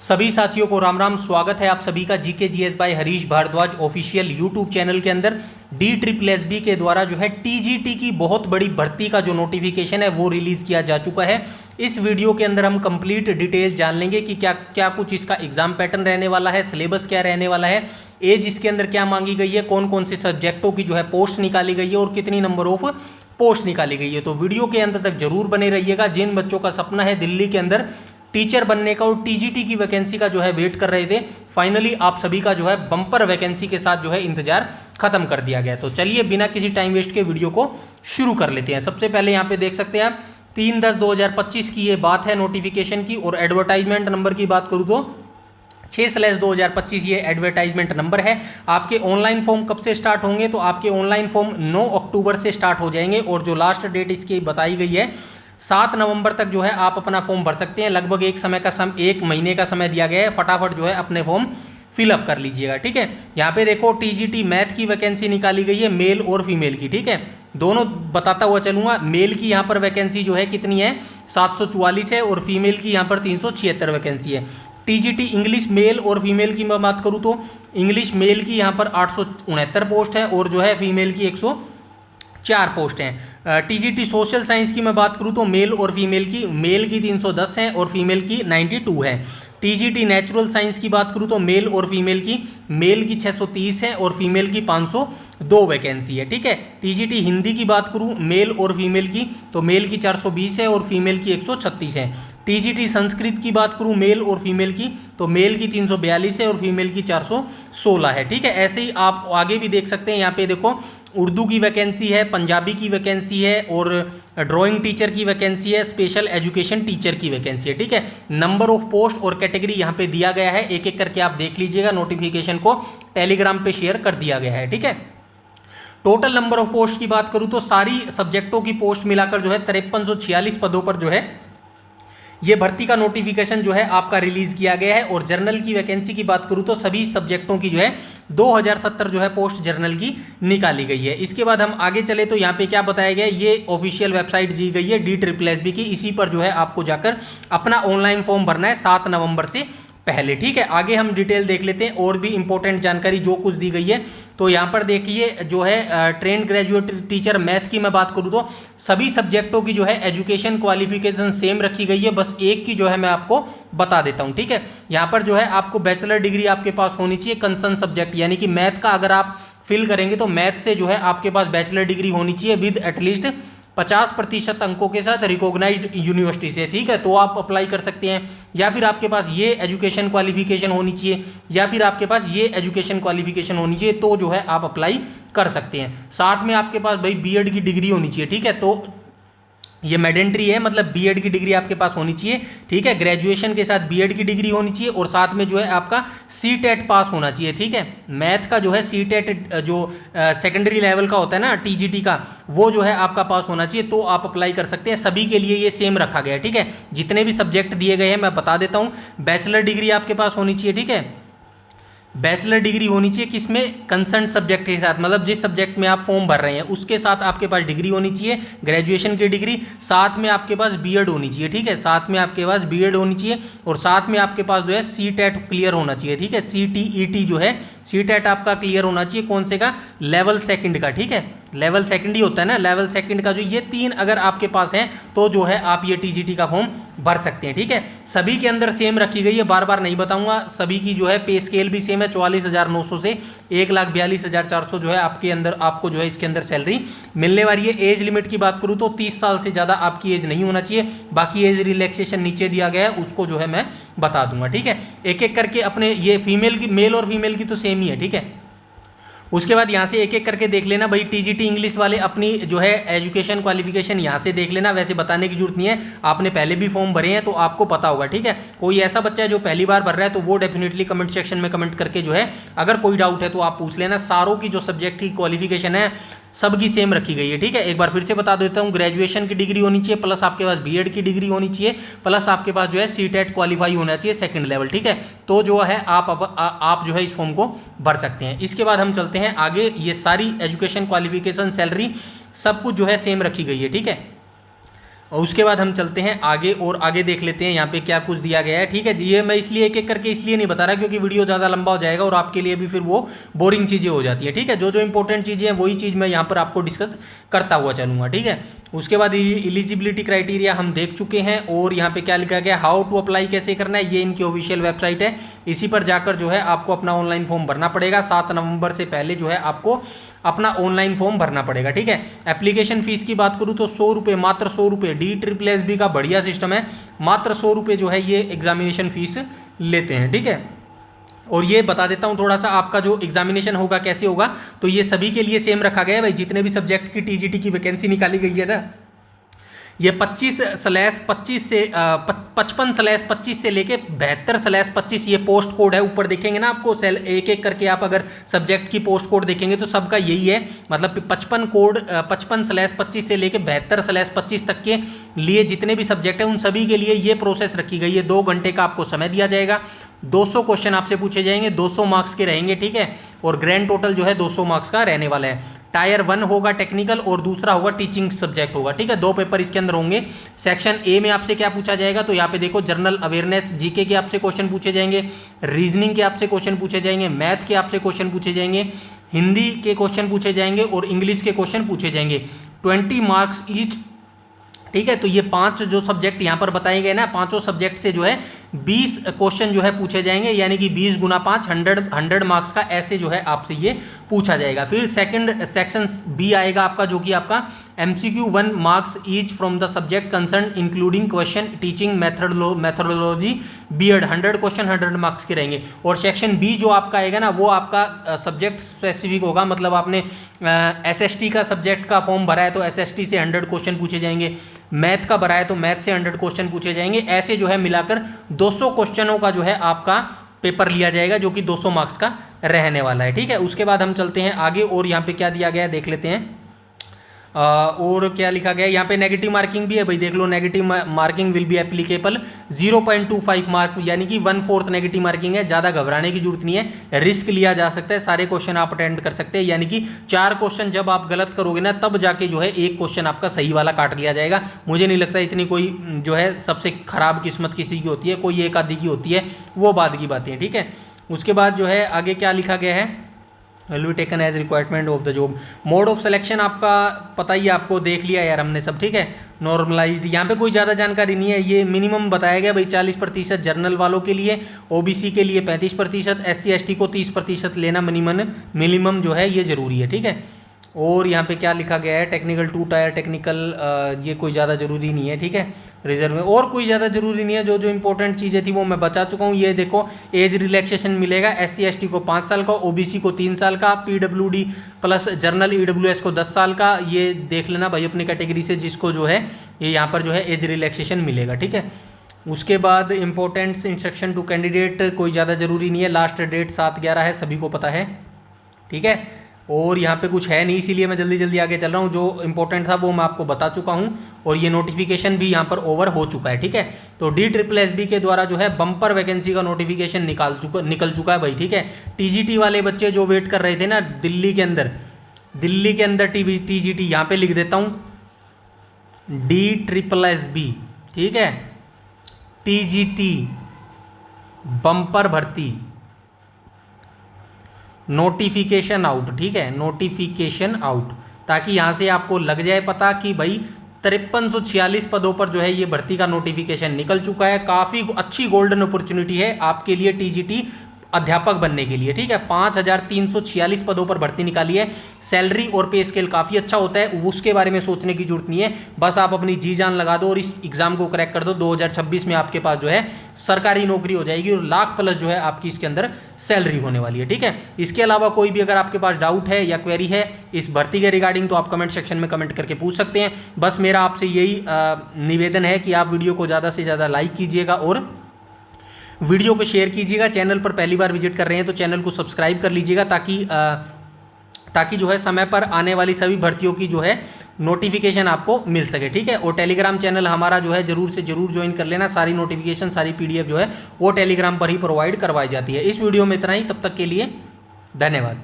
सभी साथियों को राम राम। स्वागत है आप सभी का GK GS by Harish Bhardwaj official YouTube channel के अंदर। DSSB के द्वारा जो है TGT की बहुत बड़ी भर्ती का जो नोटिफिकेशन है वो रिलीज़ किया जा चुका है। इस वीडियो के अंदर हम कंप्लीट डिटेल जान लेंगे कि क्या क्या कुछ इसका एग्जाम पैटर्न रहने वाला है, सिलेबस क्या रहने वाला है, एज इसके अंदर क्या मांगी गई है, कौन कौन से सब्जेक्टों की जो है पोस्ट निकाली गई है और कितनी नंबर ऑफ पोस्ट निकाली गई है। तो वीडियो के अंत तक जरूर बने रहिएगा। जिन बच्चों का सपना है दिल्ली के अंदर टीचर बनने का और TGT की वैकेंसी का जो है वेट कर रहे थे, फाइनली आप सभी का जो है बम्पर वैकेंसी के साथ जो है इंतजार खत्म कर दिया गया। तो चलिए बिना किसी टाइम वेस्ट के वीडियो को शुरू कर लेते हैं। सबसे पहले यहाँ पे देख सकते हैं आप 3/10/2025 की ये बात है नोटिफिकेशन की। और एडवर्टाइजमेंट नंबर की बात करूँ तो 6/2025 ये एडवर्टाइजमेंट नंबर है। आपके ऑनलाइन फॉर्म कब से स्टार्ट होंगे, तो आपके ऑनलाइन फॉर्म 9 अक्टूबर से स्टार्ट हो जाएंगे और जो लास्ट डेट इसकी बताई गई है 7 नवंबर तक जो है आप अपना फॉर्म भर सकते हैं। लगभग एक महीने का समय दिया गया है। फटाफट जो है अपने फॉर्म फिलअप कर लीजिएगा, ठीक है। यहाँ पे देखो TGT मैथ की वैकेंसी निकाली गई है, मेल और फीमेल की, ठीक है। दोनों बताता हुआ चलूंगा। मेल की यहाँ पर वैकेंसी जो है कितनी है 744 है और फीमेल की यहाँ पर 376 वैकेंसी है। TGT इंग्लिश मेल और फीमेल की मैं बात करूँ तो इंग्लिश मेल की यहाँ पर 869 पोस्ट है और जो है फीमेल की 104 पोस्ट हैं। TGT सोशल साइंस की मैं बात करूँ तो मेल और फीमेल की 310 है और फीमेल की 92 है। TGT नेचुरल साइंस की बात करूँ तो मेल की 630 है और फीमेल की 502 वैकेंसी है, ठीक है। TGT हिंदी की बात करूँ मेल और फीमेल की तो मेल की 420 है और फीमेल की 136 है। TGT संस्कृत की बात करूँ मेल और फीमेल की तो मेल की 342 है और फीमेल की 416 है, ठीक है। ऐसे ही आप आगे भी देख सकते हैं। यहाँ पे देखो उर्दू की वैकेंसी है, पंजाबी की वैकेंसी है और ड्राइंग टीचर की वैकेंसी है, स्पेशल एजुकेशन टीचर की वैकेंसी है, ठीक है। नंबर ऑफ पोस्ट और कैटेगरी यहाँ पे दिया गया है, एक एक करके आप देख लीजिएगा। नोटिफिकेशन को टेलीग्राम पे शेयर कर दिया गया है, ठीक है। टोटल नंबर ऑफ पोस्ट की बात करूँ तो सारी सब्जेक्टों की पोस्ट मिलाकर जो है 5346 पदों पर जो है ये भर्ती का नोटिफिकेशन जो है आपका रिलीज किया गया है। और जर्नल की वैकेंसी की बात करूँ तो सभी सब्जेक्टों की जो है 2070 जो है पोस्ट जर्नल की निकाली गई है। इसके बाद हम आगे चले तो यहाँ पे क्या बताया गया है, ये ऑफिशियल वेबसाइट दी गई है DSSB की। इसी पर जो है आपको जाकर अपना ऑनलाइन फॉर्म भरना है 7 नवंबर से पहले, ठीक है। आगे हम डिटेल देख लेते हैं और भी इंपॉर्टेंट जानकारी जो कुछ दी गई है। तो यहाँ पर देखिए जो है ट्रेंड ग्रेजुएट टीचर मैथ की मैं बात करूँ तो सभी सब्जेक्टों की जो है एजुकेशन क्वालिफिकेशन सेम रखी गई है। बस एक की जो है मैं आपको बता देता हूँ, ठीक है। यहाँ पर जो है आपको बैचलर डिग्री आपके पास होनी चाहिए कंसर्न सब्जेक्ट, यानी कि मैथ का अगर आप फिल करेंगे तो मैथ से जो है आपके पास बैचलर डिग्री होनी चाहिए विद एटलीस्ट 50% अंकों के साथ रिकॉग्नाइज्ड यूनिवर्सिटी से, ठीक है। तो आप अप्लाई कर सकते हैं। या फिर आपके पास ये एजुकेशन क्वालिफिकेशन होनी चाहिए या फिर आपके पास ये एजुकेशन क्वालिफिकेशन होनी चाहिए, तो जो है आप अप्लाई कर सकते हैं। साथ में आपके पास भाई BEd की डिग्री होनी चाहिए, ठीक है। तो ये मैडेंट्री है, मतलब BEd की डिग्री आपके पास होनी चाहिए, ठीक है। ग्रेजुएशन के साथ BEd की डिग्री होनी चाहिए और साथ में जो है आपका CTET पास होना चाहिए, ठीक है। मैथ का जो है CTET जो सेकेंडरी लेवल का होता है ना TGT का, वो जो है आपका पास होना चाहिए, तो आप अप्लाई कर सकते हैं। सभी के लिए ये सेम रखा गया है, ठीक है। जितने भी सब्जेक्ट दिए गए हैं मैं बता देता हूँ। बैचलर डिग्री आपके पास होनी चाहिए, ठीक है। बैचलर डिग्री होनी चाहिए किसमें, कंसर्न सब्जेक्ट के साथ, मतलब जिस सब्जेक्ट में आप फॉर्म भर रहे हैं उसके साथ आपके पास डिग्री होनी चाहिए, ग्रेजुएशन की डिग्री। साथ में आपके पास BEd होनी चाहिए, ठीक है। साथ में आपके पास BEd होनी चाहिए और साथ में आपके पास जो है CTET क्लियर होना चाहिए, ठीक है। CTET जो है CTET आपका क्लियर होना चाहिए, कौन से का, लेवल सेकंड का, ठीक है। लेवल सेकंड ही होता है ना, लेवल सेकंड का जो ये 3 अगर आपके पास हैं तो जो है आप ये TGT का फॉर्म भर सकते हैं, ठीक है। सभी के अंदर सेम रखी गई है, बार बार नहीं बताऊंगा। सभी की जो है पे स्केल भी सेम है, 44,900 से 1,42,400 जो है आपके अंदर आपको जो है इसके अंदर सैलरी मिलने वाली है। एज लिमिट की बात करूँ तो 30 साल से ज़्यादा आपकी एज नहीं होना चाहिए। बाकी एज रिलैक्सेशन नीचे दिया गया है, उसको जो है मैं बता दूंगा, ठीक है। एक एक करके अपने ये फीमेल की, मेल और फीमेल की तो सेम ही है, ठीक है। उसके बाद यहाँ से एक एक करके देख लेना भाई। TGT इंग्लिश वाले अपनी जो है एजुकेशन क्वालिफिकेशन यहाँ से देख लेना, वैसे बताने की जरूरत नहीं है, आपने पहले भी फॉर्म भरे हैं तो आपको पता होगा, ठीक है। कोई ऐसा बच्चा है जो पहली बार भर रहा है तो वो डेफिनेटली कमेंट सेक्शन में कमेंट करके जो है अगर कोई डाउट है तो आप पूछ लेना। सारों की जो सब्जेक्ट की क्वालिफिकेशन है सबकी सेम रखी गई है, ठीक है। एक बार फिर से बता देता हूँ, ग्रेजुएशन की डिग्री होनी चाहिए प्लस आपके पास BEd की डिग्री होनी चाहिए प्लस आपके पास जो है CTET क्वालिफाई होना चाहिए सेकंड लेवल, ठीक है। तो जो है आप जो है इस फॉर्म को भर सकते हैं। इसके बाद हम चलते हैं आगे। ये सारी एजुकेशन क्वालिफिकेशन सैलरी सब कुछ जो है सेम रखी गई है, ठीक है। और उसके बाद हम चलते हैं आगे और आगे देख लेते हैं यहाँ पे क्या कुछ दिया गया है। ठीक है जी, ये मैं इसलिए एक एक करके इसलिए नहीं बता रहा क्योंकि वीडियो ज़्यादा लंबा हो जाएगा और आपके लिए भी फिर वो बोरिंग चीज़ें हो जाती है। ठीक है, जो जो इंपॉर्टेंट चीज़ें हैं वही चीज़ मैं यहाँ पर आपको डिस्कस करता हुआ चलूँगा। ठीक है, उसके बाद एलिजिबिलिटी क्राइटेरिया हम देख चुके हैं और यहाँ पे क्या लिखा गया, हाउ टू अप्लाई कैसे करना है, ये इनकी ऑफिशियल वेबसाइट है। इसी पर जाकर जो है आपको अपना ऑनलाइन फॉर्म भरना पड़ेगा। 7 नवंबर से पहले जो है आपको अपना ऑनलाइन फॉर्म भरना पड़ेगा। ठीक है, एप्लीकेशन फीस की बात करूँ तो 100 रुपये, मात्र 100 रुपये। DSSB का बढ़िया सिस्टम है, मात्र 100 रुपये जो है ये एग्जामिनेशन फीस लेते हैं। ठीक है, और ये बता देता हूँ थोड़ा सा, आपका जो एग्जामिनेशन होगा कैसे होगा, तो ये सभी के लिए सेम रखा गया है भाई। जितने भी सब्जेक्ट की TGT की वैकेंसी निकाली गई है ना, ये 55/25 से 55/25 से लेके 72/25 ये पोस्ट कोड है। ऊपर देखेंगे ना आपको सेल एक एक करके, आप अगर सब्जेक्ट की पोस्ट कोड देखेंगे तो सबका यही है, मतलब 55 कोड 55/25 से लेके 72/25 तक के लिए जितने भी सब्जेक्ट हैं उन सभी के लिए ये प्रोसेस रखी गई है। 2 घंटे का आपको समय दिया जाएगा, 200 क्वेश्चन आपसे पूछे जाएंगे, 200 मार्क्स के रहेंगे। ठीक है, और ग्रैंड टोटल जो है 200 मार्क्स का रहने वाला है। टायर 1 होगा टेक्निकल और दूसरा होगा टीचिंग सब्जेक्ट होगा। ठीक है, 2 पेपर इसके अंदर होंगे। सेक्शन ए में आपसे क्या पूछा जाएगा, तो यहाँ पे देखो जनरल अवेयरनेस, जीके के आपसे क्वेश्चन पूछे जाएंगे, रीजनिंग के आपसे क्वेश्चन पूछे जाएंगे, मैथ के आपसे क्वेश्चन पूछे जाएंगे, हिंदी के क्वेश्चन पूछे जाएंगे और इंग्लिश के क्वेश्चन पूछे जाएंगे। 20 मार्क्स ईच। ठीक है, तो ये 5 जो सब्जेक्ट यहाँ पर बताए गए ना, 5 सब्जेक्ट से जो है 20 क्वेश्चन जो है पूछे जाएंगे, यानी कि 20 × 5 100 मार्क्स का ऐसे जो है आपसे ये पूछा जाएगा। फिर सेकंड सेक्शन बी आएगा आपका, जो कि आपका MCQ 1 marks each from the subject concern including question teaching methodology B.Ed 100 question 100 marks के रहेंगे। और सेक्शन बी जो आपका आएगा ना, वो आपका सब्जेक्ट स्पेसिफिक होगा, मतलब आपने SST का सब्जेक्ट का फॉर्म भरा है तो SST से 100 क्वेश्चन पूछे जाएंगे, मैथ का भरा है तो मैथ से 100 क्वेश्चन पूछे जाएंगे। ऐसे जो है मिलाकर 200 क्वेश्चनों का जो है आपका पेपर लिया जाएगा, जो कि 200 मार्क्स का रहने वाला है। ठीक है, उसके बाद हम चलते हैं आगे और यहाँ पे क्या दिया गया है देख लेते हैं। और क्या लिखा गया है यहाँ पे, नेगेटिव मार्किंग भी है भाई, देख लो। Negative marking will be applicable 0.25 mark, यानी कि 1/4 नेगेटिव मार्किंग है। ज़्यादा घबराने की जरूरत नहीं है, रिस्क लिया जा सकता है, सारे क्वेश्चन आप अटेंड कर सकते हैं। यानी कि 4 क्वेश्चन जब आप गलत करोगे ना, तब जाके जो है 1 क्वेश्चन आपका सही वाला काट लिया जाएगा। मुझे नहीं लगता इतनी कोई जो है सबसे खराब किस्मत किसी की होती है, कोई एक आधी की होती है, वो बाद की बातें हैं। ठीक है, उसके बाद जो है आगे क्या लिखा गया है, will be taken as requirement of the job. Mode of selection आपका पता ही, आपको देख लिया यार हमने सब। ठीक है, नॉर्मलाइज्ड, यहाँ पे कोई ज़्यादा जानकारी नहीं है। ये मिनिमम बताया गया भाई 40% जर्नल वालों के लिए, OBC के लिए 35%, SC ST को 30% लेना मिनिमम जो है ये ज़रूरी है। ठीक है, और यहाँ पे क्या लिखा गया है, टेक्निकल 2 टायर टेक्निकल, ये कोई ज़्यादा ज़रूरी नहीं है। ठीक है, रिजर्व में और कोई ज़्यादा ज़रूरी नहीं है। जो जो इंपॉर्टेंट चीज़ें थी वो मैं बता चुका हूँ। ये देखो, एज रिलैक्सेशन मिलेगा, SC ST को 5 साल का, OBC को 3 साल का, PWD प्लस जर्नल EWS को 10 साल का। ये देख लेना भाई अपनी कैटेगरी से, जिसको जो है ये यहाँ पर जो है एज रिलैक्सेशन मिलेगा। ठीक है, उसके बाद इंपॉर्टेंट इंस्ट्रक्शन टू कैंडिडेट कोई ज़्यादा ज़रूरी नहीं है। लास्ट डेट 7/11 है, सभी को पता है। ठीक है, और यहाँ पे कुछ है नहीं, इसीलिए मैं जल्दी जल्दी आगे चल रहा हूँ। जो इंपॉर्टेंट था वो मैं आपको बता चुका हूँ, और ये नोटिफिकेशन भी यहाँ पर ओवर हो चुका है। ठीक है, तो DSSB के द्वारा जो है बम्पर वैकेंसी का नोटिफिकेशन निकल चुका है भाई। ठीक है, TGT वाले बच्चे जो वेट कर रहे थे ना दिल्ली के अंदर TGT, यहाँ पे लिख देता हूँ DSSB। ठीक है, TGT बम्पर भर्ती नोटिफिकेशन आउट। ठीक है, नोटिफिकेशन आउट, ताकि यहाँ से आपको लग जाए पता कि भाई 5346 पदों पर जो है ये भर्ती का नोटिफिकेशन निकल चुका है। काफ़ी अच्छी गोल्डन अपॉर्चुनिटी है आपके लिए TGT अध्यापक बनने के लिए। ठीक है, 5346 पदों पर भर्ती निकाली है। सैलरी और पे स्केल काफ़ी अच्छा होता है, उसके बारे में सोचने की जरूरत नहीं है। बस आप अपनी जी जान लगा दो और इस एग्ज़ाम को क्रैक कर दो। 2026 में आपके पास जो है सरकारी नौकरी हो जाएगी और लाख प्लस जो है आपकी इसके अंदर सैलरी होने वाली है। ठीक है, इसके अलावा कोई भी अगर आपके पास डाउट है या क्वेरी है इस भर्ती के रिगार्डिंग, तो आप कमेंट सेक्शन में कमेंट करके पूछ सकते हैं। बस मेरा आपसे यही निवेदन है कि आप वीडियो को ज़्यादा से ज़्यादा लाइक कीजिएगा और वीडियो को शेयर कीजिएगा। चैनल पर पहली बार विजिट कर रहे हैं तो चैनल को सब्सक्राइब कर लीजिएगा, ताकि जो है समय पर आने वाली सभी भर्तियों की जो है नोटिफिकेशन आपको मिल सके। ठीक है, और टेलीग्राम चैनल हमारा जो है ज़रूर से ज़रूर ज्वाइन कर लेना। सारी नोटिफिकेशन, सारी PDF जो है वो टेलीग्राम पर ही प्रोवाइड करवाई जाती है। इस वीडियो में इतना ही, तब तक के लिए धन्यवाद।